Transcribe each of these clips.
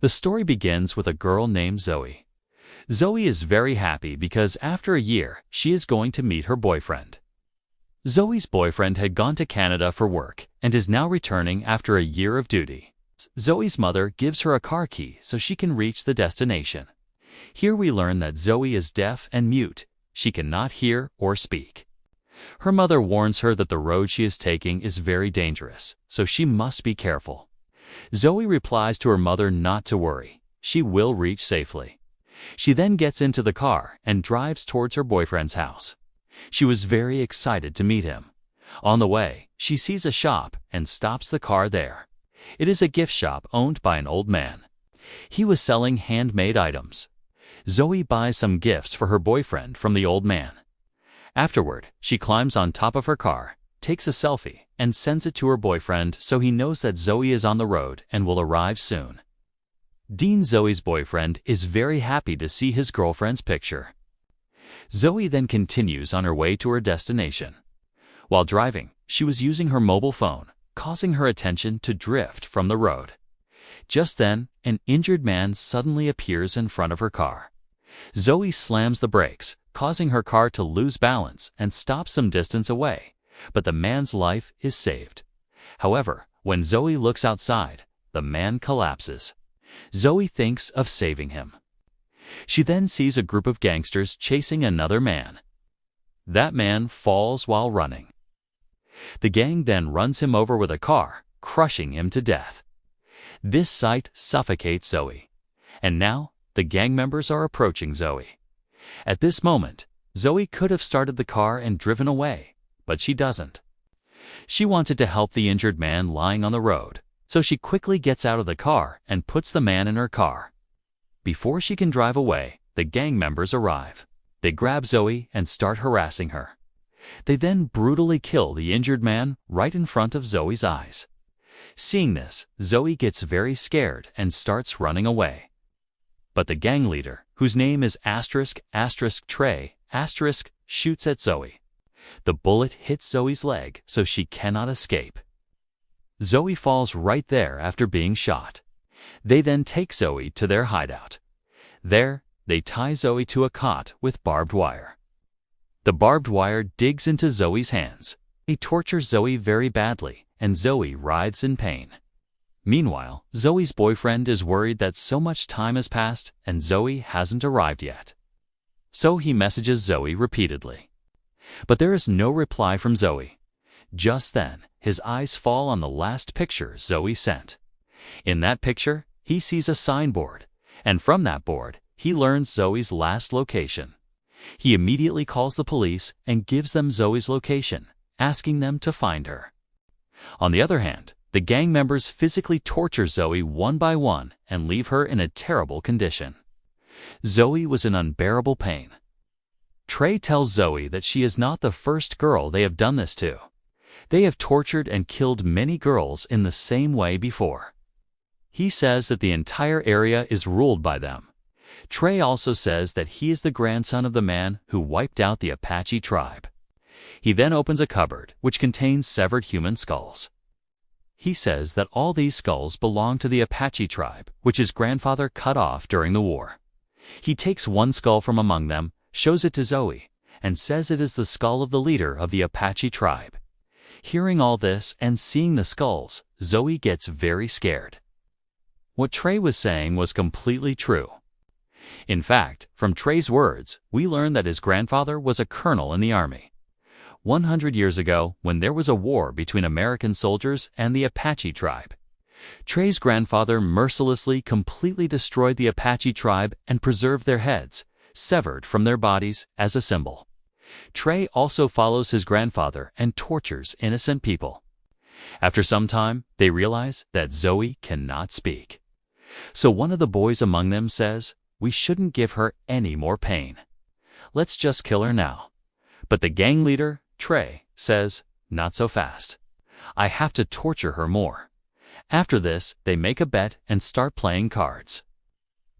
The story begins with a girl named Zoe. Zoe is very happy because after a year, she is going to meet her boyfriend. Zoe's boyfriend had gone to Canada for work and is now returning after a year of duty. Zoe's mother gives her a car key so she can reach the destination. Here we learn that Zoe is deaf and mute. She cannot hear or speak. Her mother warns her that the road she is taking is very dangerous, so she must be careful. Zoe replies to her mother not to worry. She will reach safely. She then gets into the car and drives towards her boyfriend's house. She was very excited to meet him. On the way, she sees a shop and stops the car there. It is a gift shop owned by an old man. He was selling handmade items. Zoe buys some gifts for her boyfriend from the old man. Afterward, she climbs on top of her car, takes a selfie, and sends it to her boyfriend so he knows that Zoe is on the road and will arrive soon. Dean, Zoe's boyfriend, is very happy to see his girlfriend's picture. Zoe then continues on her way to her destination. While driving, she was using her mobile phone, causing her attention to drift from the road. Just then, an injured man suddenly appears in front of her car. Zoe slams the brakes, causing her car to lose balance and stop some distance away, but the man's life is saved. However, when Zoe looks outside, the man collapses. Zoe thinks of saving him. She then sees a group of gangsters chasing another man. That man falls while running. The gang then runs him over with a car, crushing him to death. This sight suffocates Zoe. And now, the gang members are approaching Zoe. At this moment, Zoe could have started the car and driven away, but she doesn't. She wanted to help the injured man lying on the road, so she quickly gets out of the car and puts the man in her car. Before she can drive away, the gang members arrive. They grab Zoe and start harassing her. They then brutally kill the injured man right in front of Zoe's eyes. Seeing this, Zoe gets very scared and starts running away. But the gang leader, whose name is Trey, shoots at Zoe. The bullet hits Zoe's leg so she cannot escape. Zoe falls right there after being shot. They then take Zoe to their hideout. There, they tie Zoe to a cot with barbed wire. The barbed wire digs into Zoe's hands. They torture Zoe very badly, and Zoe writhes in pain. Meanwhile, Zoe's boyfriend is worried that so much time has passed and Zoe hasn't arrived yet. So he messages Zoe repeatedly. But there is no reply from Zoe. Just then, his eyes fall on the last picture Zoe sent. In that picture, he sees a signboard, and from that board, he learns Zoe's last location. He immediately calls the police and gives them Zoe's location, asking them to find her. On the other hand, the gang members physically torture Zoe one by one and leave her in a terrible condition. Zoe was in unbearable pain. Trey tells Zoe that she is not the first girl they have done this to. They have tortured and killed many girls in the same way before. He says that the entire area is ruled by them. Trey also says that he is the grandson of the man who wiped out the Apache tribe. He then opens a cupboard which contains severed human skulls. He says that all these skulls belong to the Apache tribe, which his grandfather cut off during the war. He takes one skull from among them, shows it to Zoe, and says it is the skull of the leader of the Apache tribe. Hearing all this and seeing the skulls, Zoe gets very scared. What Trey was saying was completely true. In fact, from Trey's words, we learn that his grandfather was a colonel in the army. 100 years ago, when there was a war between American soldiers and the Apache tribe, Trey's grandfather mercilessly completely destroyed the Apache tribe and preserved their heads, severed from their bodies, as a symbol. Trey also follows his grandfather and tortures innocent people. After some time, they realize that Zoe cannot speak. So one of the boys among them says, "We shouldn't give her any more pain. Let's just kill her now." But the gang leader, Trey, says, "Not so fast. I have to torture her more." After this, they make a bet and start playing cards.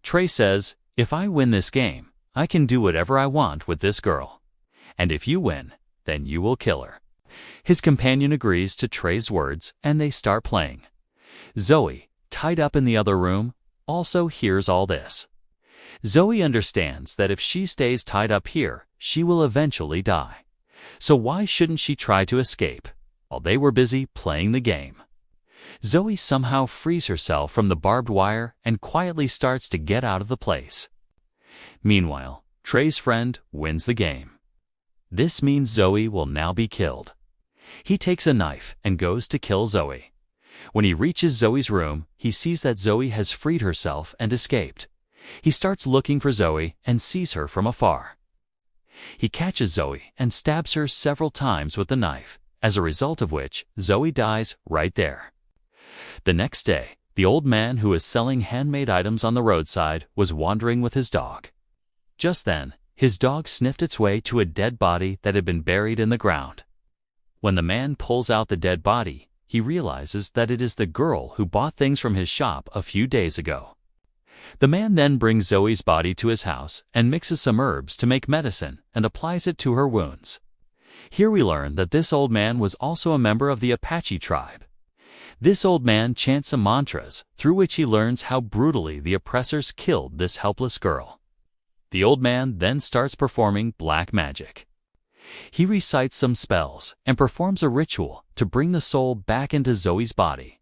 Trey says, "If I win this game, I can do whatever I want with this girl. And if you win, then you will kill her." His companion agrees to Trey's words and they start playing. Zoe, tied up in the other room, also hears all this. Zoe understands that if she stays tied up here, she will eventually die. So why shouldn't she try to escape? While they were busy playing the game, Zoe somehow frees herself from the barbed wire and quietly starts to get out of the place. Meanwhile, Trey's friend wins the game. This means Zoe will now be killed. He takes a knife and goes to kill Zoe. When he reaches Zoe's room, he sees that Zoe has freed herself and escaped. He starts looking for Zoe and sees her from afar. He catches Zoe and stabs her several times with the knife, as a result of which Zoe dies right there. The next day, the old man who was selling handmade items on the roadside was wandering with his dog. Just then, his dog sniffed its way to a dead body that had been buried in the ground. When the man pulls out the dead body, he realizes that it is the girl who bought things from his shop a few days ago. The man then brings Zoe's body to his house and mixes some herbs to make medicine and applies it to her wounds. Here we learn that this old man was also a member of the Apache tribe. This old man chants some mantras through which he learns how brutally the oppressors killed this helpless girl. The old man then starts performing black magic. He recites some spells and performs a ritual to bring the soul back into Zoe's body.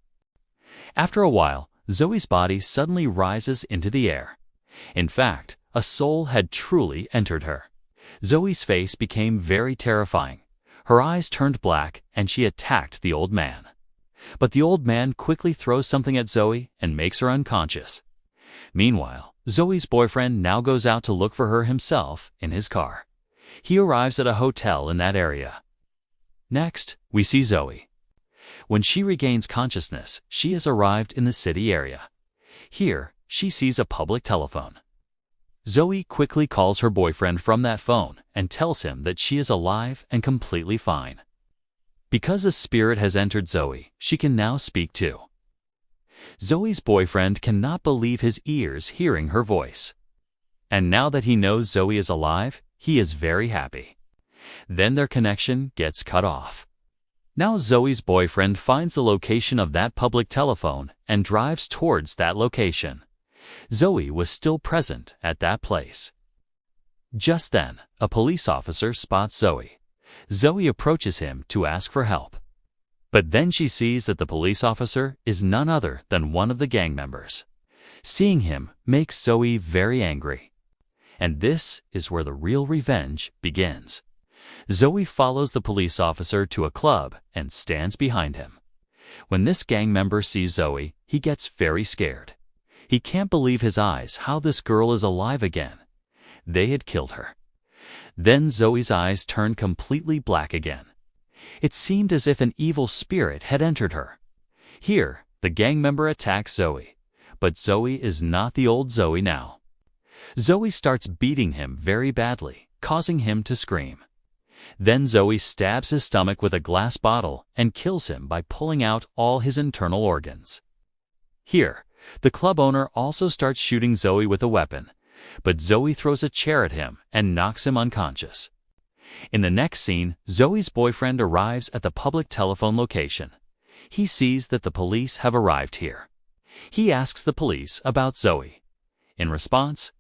After a while, Zoe's body suddenly rises into the air. In fact, a soul had truly entered her. Zoe's face became very terrifying. Her eyes turned black and she attacked the old man. But the old man quickly throws something at Zoe and makes her unconscious. Meanwhile, Zoe's boyfriend now goes out to look for her himself in his car. He arrives at a hotel in that area. Next, we see Zoe. When she regains consciousness, she has arrived in the city area. Here, she sees a public telephone. Zoe quickly calls her boyfriend from that phone and tells him that she is alive and completely fine. Because a spirit has entered Zoe, she can now speak too. Zoe's boyfriend cannot believe his ears hearing her voice. And now that he knows Zoe is alive, he is very happy. Then their connection gets cut off. Now Zoe's boyfriend finds the location of that public telephone and drives towards that location. Zoe was still present at that place. Just then, a police officer spots Zoe. Zoe approaches him to ask for help. But then she sees that the police officer is none other than one of the gang members. Seeing him makes Zoe very angry. And this is where the real revenge begins. Zoe follows the police officer to a club and stands behind him. When this gang member sees Zoe, he gets very scared. He can't believe his eyes how this girl is alive again. They had killed her. Then Zoe's eyes turned completely black again. It seemed as if an evil spirit had entered her. Here, the gang member attacks Zoe. But Zoe is not the old Zoe now. Zoe starts beating him very badly, causing him to scream. Then Zoe stabs his stomach with a glass bottle and kills him by pulling out all his internal organs. Here, the club owner also starts shooting Zoe with a weapon, but Zoe throws a chair at him and knocks him unconscious. In the next scene, Zoe's boyfriend arrives at the public telephone location. He sees that the police have arrived here. He asks the police about Zoe. In response,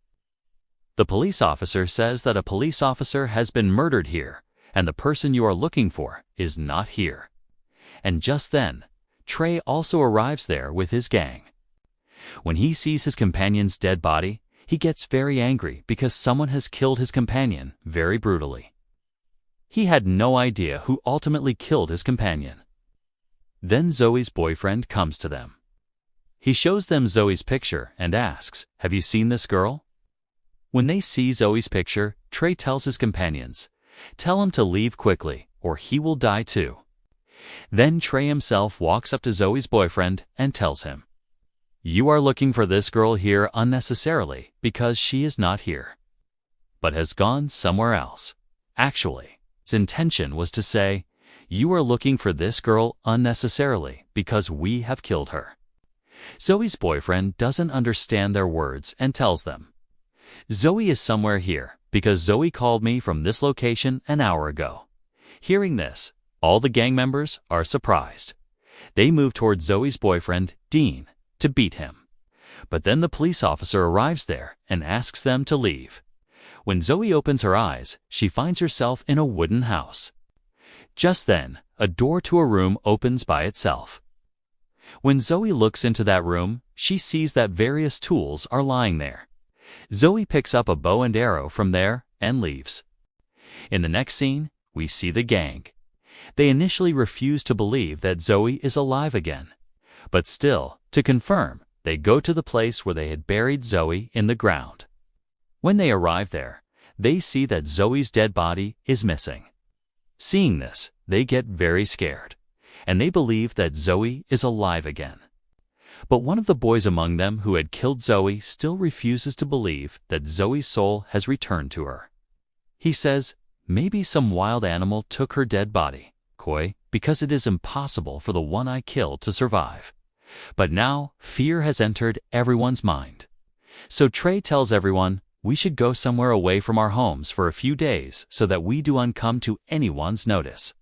the police officer says that a police officer has been murdered here, and the person you are looking for is not here. And just then, Trey also arrives there with his gang. When he sees his companion's dead body, he gets very angry because someone has killed his companion very brutally. He had no idea who ultimately killed his companion. Then Zoe's boyfriend comes to them. He shows them Zoe's picture and asks, "Have you seen this girl?" When they see Zoe's picture, Trey tells his companions, "Tell him to leave quickly, or he will die too." Then Trey himself walks up to Zoe's boyfriend and tells him, "You are looking for this girl here unnecessarily because she is not here, but has gone somewhere else." Actually, his intention was to say, "You are looking for this girl unnecessarily because we have killed her." Zoe's boyfriend doesn't understand their words and tells them, "Zoe is somewhere here because Zoe called me from this location an hour ago." Hearing this, all the gang members are surprised. They move towards Zoe's boyfriend, Dean, to beat him. But then the police officer arrives there and asks them to leave. When Zoe opens her eyes, she finds herself in a wooden house. Just then, a door to a room opens by itself. When Zoe looks into that room, she sees that various tools are lying there. Zoe picks up a bow and arrow from there and leaves. In the next scene, we see the gang. They initially refuse to believe that Zoe is alive again. But still, to confirm, they go to the place where they had buried Zoe in the ground. When they arrive there, they see that Zoe's dead body is missing. Seeing this, they get very scared, and they believe that Zoe is alive again. But one of the boys among them who had killed Zoe still refuses to believe that Zoe's soul has returned to her. He says, maybe some wild animal took her dead body, because it is impossible for the one I killed to survive. But now, fear has entered everyone's mind. So Trey tells everyone, we should go somewhere away from our homes for a few days so that we don't come to anyone's notice.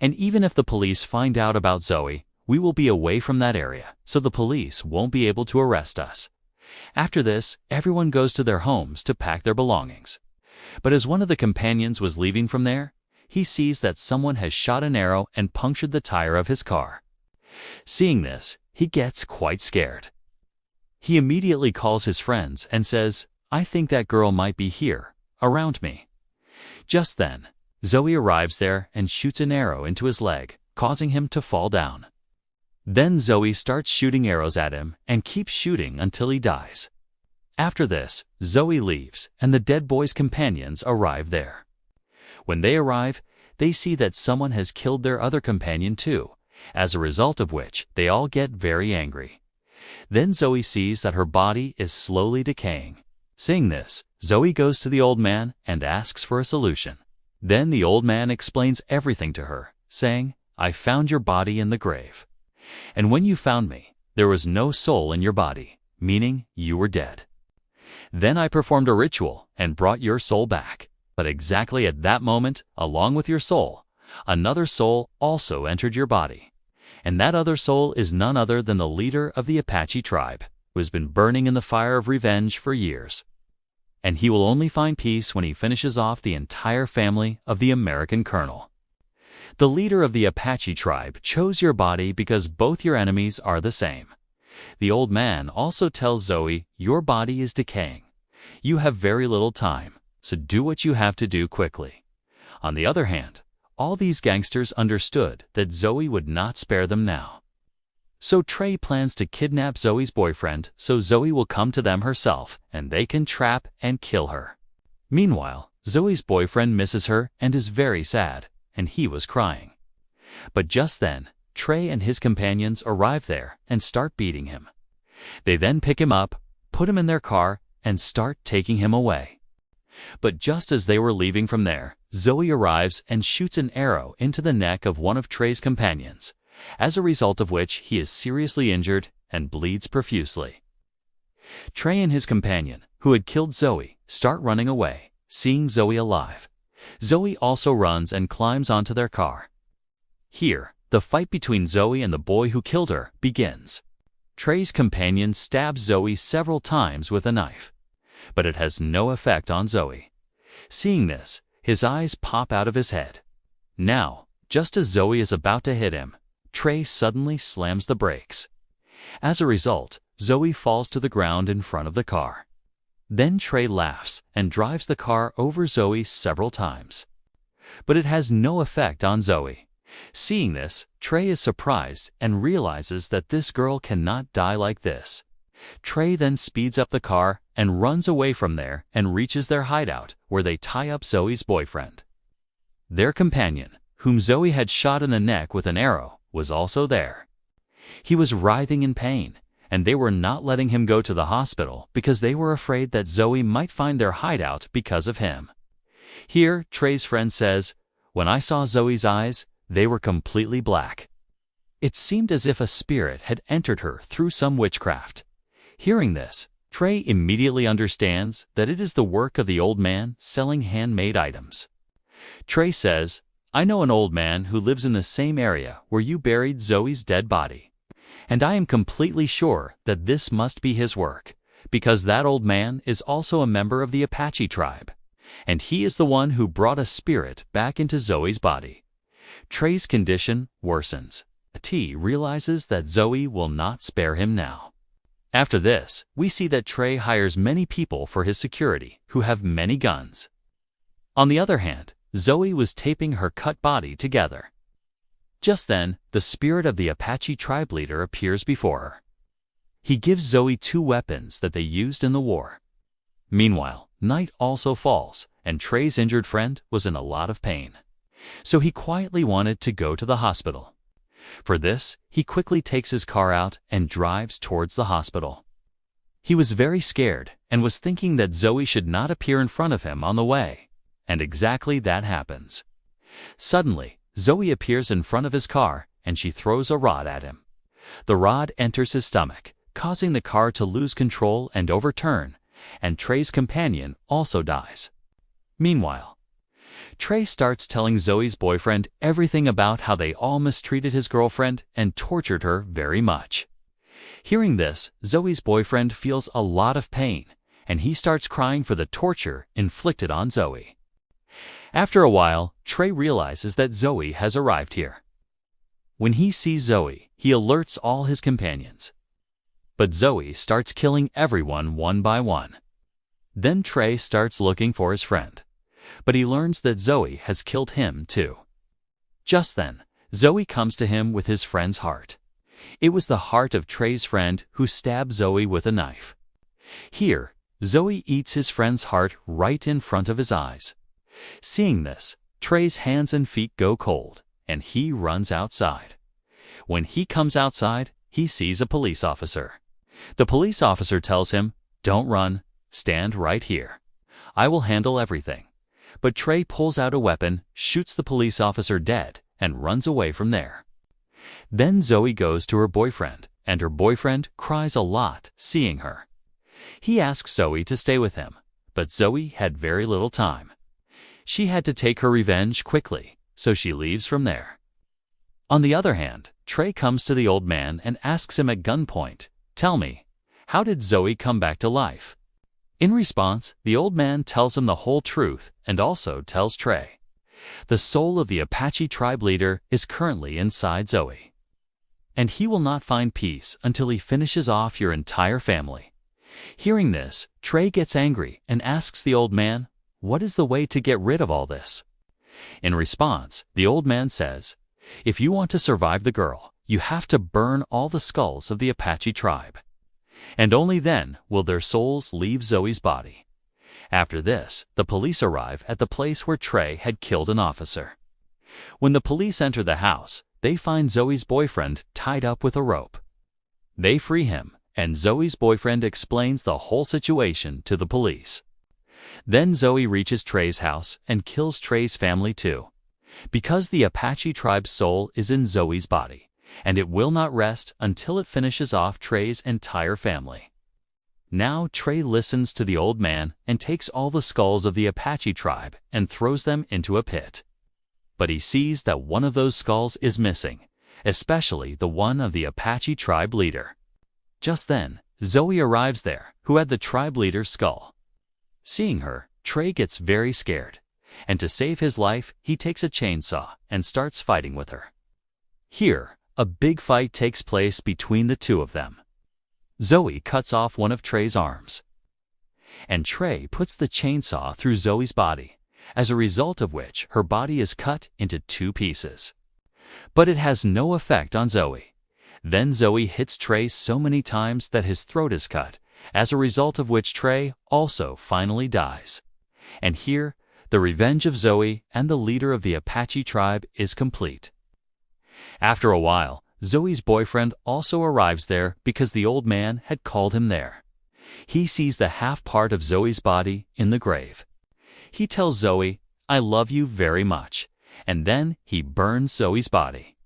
And even if the police find out about Zoe, we will be away from that area, so the police won't be able to arrest us. After this, everyone goes to their homes to pack their belongings. But as one of the companions was leaving from there, he sees that someone has shot an arrow and punctured the tire of his car. Seeing this, he gets quite scared. He immediately calls his friends and says, I think that girl might be here, around me. Just then, Zoe arrives there and shoots an arrow into his leg, causing him to fall down. Then Zoe starts shooting arrows at him and keeps shooting until he dies. After this, Zoe leaves and the dead boy's companions arrive there. When they arrive, they see that someone has killed their other companion too, as a result of which they all get very angry. Then Zoe sees that her body is slowly decaying. Seeing this, Zoe goes to the old man and asks for a solution. Then the old man explains everything to her, saying, I found your body in the grave. And when you found me, there was no soul in your body, meaning you were dead. Then I performed a ritual and brought your soul back. But exactly at that moment, along with your soul, another soul also entered your body. And that other soul is none other than the leader of the Apache tribe, who has been burning in the fire of revenge for years. And he will only find peace when he finishes off the entire family of the American colonel. The leader of the Apache tribe chose your body because both your enemies are the same. The old man also tells Zoe, your body is decaying. You have very little time, so do what you have to do quickly. On the other hand, all these gangsters understood that Zoe would not spare them now. So Trey plans to kidnap Zoe's boyfriend so Zoe will come to them herself and they can trap and kill her. Meanwhile, Zoe's boyfriend misses her and is very sad, and he was crying. But just then, Trey and his companions arrive there and start beating him. They then pick him up, put him in their car, and start taking him away. But just as they were leaving from there, Zoe arrives and shoots an arrow into the neck of one of Trey's companions, as a result of which he is seriously injured and bleeds profusely. Trey and his companion, who had killed Zoe, start running away, seeing Zoe alive. Zoe also runs and climbs onto their car. Here, the fight between Zoe and the boy who killed her begins. Trey's companion stabs Zoe several times with a knife, but it has no effect on Zoe. Seeing this, his eyes pop out of his head. Now, just as Zoe is about to hit him, Trey suddenly slams the brakes. As a result, Zoe falls to the ground in front of the car. Then Trey laughs and drives the car over Zoe several times. But it has no effect on Zoe. Seeing this, Trey is surprised and realizes that this girl cannot die like this. Trey then speeds up the car and runs away from there and reaches their hideout, where they tie up Zoe's boyfriend. Their companion, whom Zoe had shot in the neck with an arrow, was also there. He was writhing in pain, and they were not letting him go to the hospital because they were afraid that Zoe might find their hideout because of him. Here, Trey's friend says, when I saw Zoe's eyes, they were completely black. It seemed as if a spirit had entered her through some witchcraft. Hearing this, Trey immediately understands that it is the work of the old man selling handmade items. Trey says, I know an old man who lives in the same area where you buried Zoe's dead body, And I am completely sure that this must be his work, because that old man is also a member of the Apache tribe, and he is the one who brought a spirit back into Zoe's body. Trey's condition worsens. T realizes that Zoe will not spare him now. After this, we see that Trey hires many people for his security who have many guns. On the other hand, Zoe was taping her cut body together. Just then, the spirit of the Apache tribe leader appears before her. He gives Zoe 2 weapons that they used in the war. Meanwhile, night also falls, and Trey's injured friend was in a lot of pain. So he quietly wanted to go to the hospital. For this, he quickly takes his car out and drives towards the hospital. He was very scared and was thinking that Zoe should not appear in front of him on the way. And exactly that happens. Suddenly, Zoe appears in front of his car and she throws a rod at him. The rod enters his stomach, causing the car to lose control and overturn, and Trey's companion also dies. Meanwhile, Trey starts telling Zoe's boyfriend everything about how they all mistreated his girlfriend and tortured her very much. Hearing this, Zoe's boyfriend feels a lot of pain, and he starts crying for the torture inflicted on Zoe. After a while, Trey realizes that Zoe has arrived here. When he sees Zoe, he alerts all his companions. But Zoe starts killing everyone one by one. Then Trey starts looking for his friend, but he learns that Zoe has killed him too. Just then, Zoe comes to him with his friend's heart. It was the heart of Trey's friend who stabbed Zoe with a knife. Here, Zoe eats his friend's heart right in front of his eyes. Seeing this, Trey's hands and feet go cold, and he runs outside. When he comes outside, he sees a police officer. The police officer tells him, "Don't run, stand right here. I will handle everything." But Trey pulls out a weapon, shoots the police officer dead, and runs away from there. Then Zoe goes to her boyfriend, and her boyfriend cries a lot seeing her. He asks Zoe to stay with him, but Zoe had very little time. She had to take her revenge quickly, so she leaves from there. On the other hand, Trey comes to the old man and asks him at gunpoint, "Tell me, how did Zoe come back to life?" In response, the old man tells him the whole truth and also tells Trey, "The soul of the Apache tribe leader is currently inside Zoe, and he will not find peace until he finishes off your entire family." Hearing this, Trey gets angry and asks the old man, "What is the way to get rid of all this?" In response, the old man says, "If you want to survive the girl, you have to burn all the skulls of the Apache tribe. And only then will their souls leave Zoe's body." After this, the police arrive at the place where Trey had killed an officer. When the police enter the house, they find Zoe's boyfriend tied up with a rope. They free him, and Zoe's boyfriend explains the whole situation to the police. Then Zoe reaches Trey's house and kills Trey's family too, because the Apache tribe's soul is in Zoe's body, and it will not rest until it finishes off Trey's entire family. Now Trey listens to the old man and takes all the skulls of the Apache tribe and throws them into a pit. But he sees that one of those skulls is missing, especially the one of the Apache tribe leader. Just then, Zoe arrives there, who had the tribe leader's skull. Seeing her, Trey gets very scared, and to save his life, he takes a chainsaw and starts fighting with her. Here, a big fight takes place between the two of them. Zoe cuts off one of Trey's arms, and Trey puts the chainsaw through Zoe's body, as a result of which her body is cut into 2 pieces. But it has no effect on Zoe. Then Zoe hits Trey so many times that his throat is cut, as a result of which Trey also finally dies. And here, the revenge of Zoe and the leader of the Apache tribe is complete. After a while, Zoe's boyfriend also arrives there because the old man had called him there. He sees the half part of Zoe's body in the grave. He tells Zoe, "I love you very much," and then he burns Zoe's body.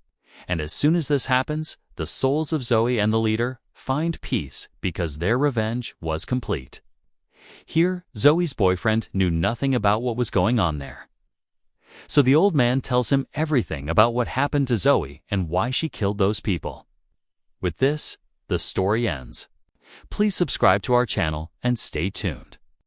And as soon as this happens, the souls of Zoe and the leader find peace because their revenge was complete. Here, Zoe's boyfriend knew nothing about what was going on there. So the old man tells him everything about what happened to Zoe and why she killed those people. With this, the story ends. Please subscribe to our channel and stay tuned.